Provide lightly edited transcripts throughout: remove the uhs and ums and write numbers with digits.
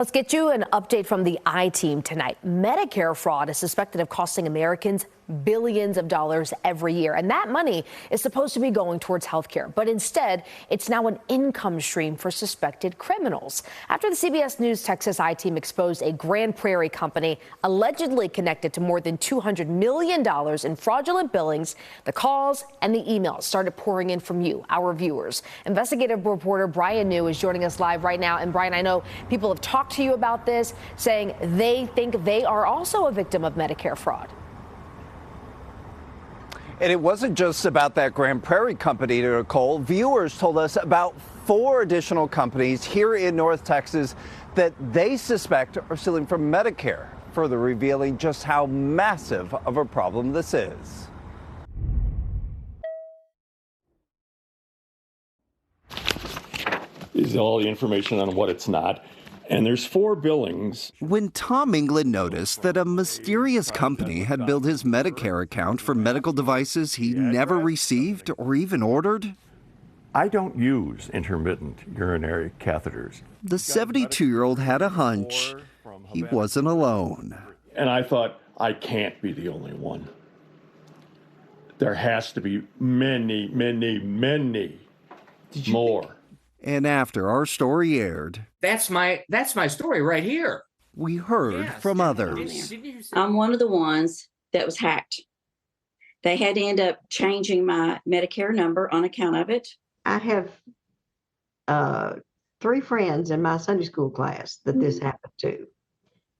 Let's get you an update from the I-Team tonight. Medicare fraud is suspected of costing Americans billions of dollars every year, and that money is supposed to be going towards health care. But instead, it's now an income stream for suspected criminals. After the CBS News Texas I-Team exposed a Grand Prairie company allegedly connected to more than $200 million in fraudulent billings, the calls and the emails started pouring in from you, our viewers. Investigative reporter Brian New is joining us live right now. And Brian, I know people have talked to you about this, saying they think they are also a victim of Medicare fraud. And it wasn't just about that Grand Prairie company, Nicole. Viewers told us about 4 additional companies here in North Texas that they suspect are stealing from Medicare, further revealing just how massive of a problem this is. Is all the information on what it's not. And there's 4 billings. When Tom England noticed that a mysterious company had billed his Medicare account for medical devices he never received or even ordered, I don't use intermittent urinary catheters. the 72-year-old had a hunch he wasn't alone. And I thought, I can't be the only one. There has to be many, many, many more. And after our story aired, That's my story right here. we heard from others. I'm one of the ones that was hacked. They had to end up changing my Medicare number on account of it. I have 3 friends in my Sunday school class that this happened to.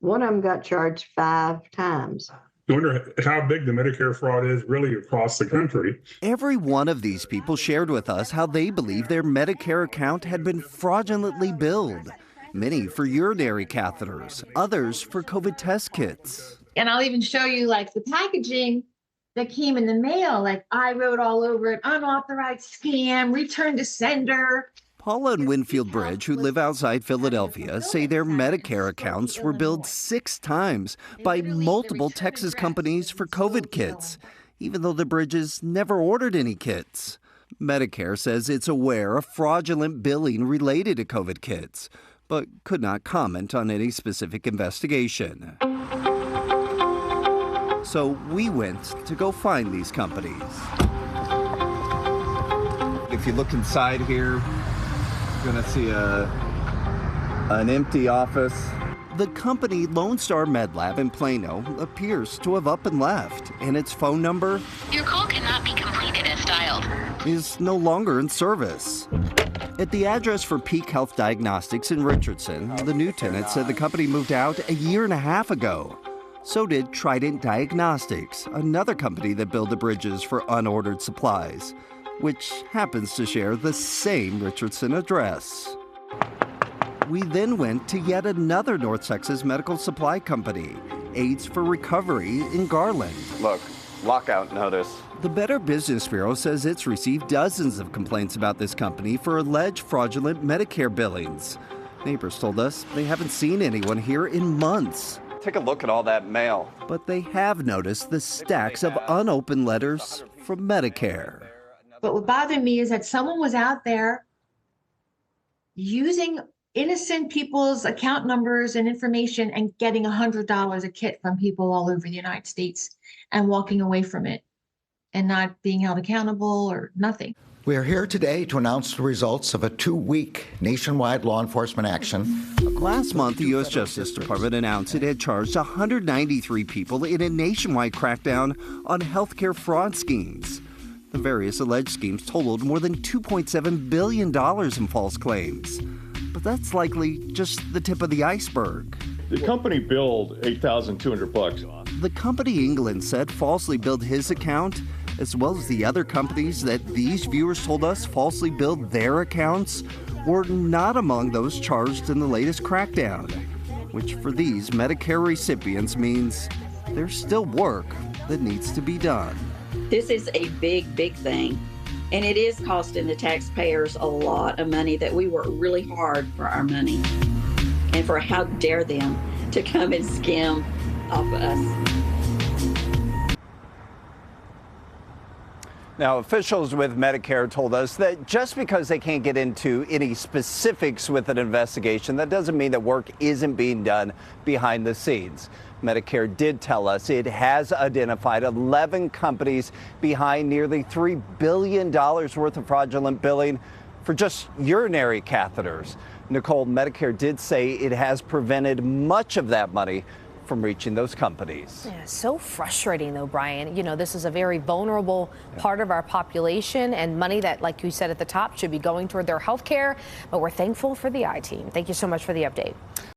One of them got charged 5 times. I wonder how big the Medicare fraud is really across the country. Every one of these people shared with us how they believe their Medicare account had been fraudulently billed. Many for urinary catheters, others for COVID test kits. And I'll even show you like the packaging that came in the mail. Like I wrote all over it, unauthorized scam, return to sender. Paula and Winfield Bridge, who live outside Philadelphia, say their Medicare accounts were billed 6 times by multiple Texas companies for COVID kits, even though the Bridges never ordered any kits. Medicare says it's aware of fraudulent billing related to COVID kits, but could not comment on any specific investigation. So we went to go find these companies. If you look inside here, you're going to see an empty office. The company Lone Star MedLab in Plano appears to have up and left, and its phone number, your call cannot be completed as dialed, is no longer in service. At the address for Peak Health Diagnostics in Richardson, the new tenant said the company moved out a year and a half ago. So did Trident Diagnostics, another company that billed the Bridges for unordered supplies, which happens to share the same Richardson address. We then went to yet another North Texas medical supply company, Aids for Recovery in Garland. Look, lockout notice. The Better Business Bureau says it's received dozens of complaints about this company for alleged fraudulent Medicare billings. Neighbors told us they haven't seen anyone here in months. Take a look at all that mail. But they have noticed the stacks of unopened letters from Medicare. But what bothered me is that someone was out there using innocent people's account numbers and information and getting $100 a kit from people all over the United States and walking away from it and not being held accountable or nothing. We are here today to announce the results of a 2-week nationwide law enforcement action. Last month, the U.S. Justice Department announced it had charged 193 people in a nationwide crackdown on healthcare fraud schemes. The various alleged schemes totaled more than $2.7 billion in false claims. But that's likely just the tip of the iceberg. The company billed $8,200. The company England said falsely billed his account, as well as the other companies that these viewers told us falsely billed their accounts, were not among those charged in the latest crackdown, which for these Medicare recipients means there's still work that needs to be done. This is a big, big thing, and it is costing the taxpayers a lot of money that we work really hard for our money. And for how dare them to come and skim off of us. Now, officials with Medicare told us that just because they can't get into any specifics with an investigation, that doesn't mean that work isn't being done behind the scenes. Medicare did tell us it has identified 11 companies behind nearly $3 billion worth of fraudulent billing for just urinary catheters. Nicole, Medicare did say it has prevented much of that money from reaching those companies. Yeah, so frustrating though, Brian. You know, this is a very vulnerable part of our population, and money that, like you said at the top, should be going toward their health care. But we're thankful for the I-Team. Thank you so much for the update.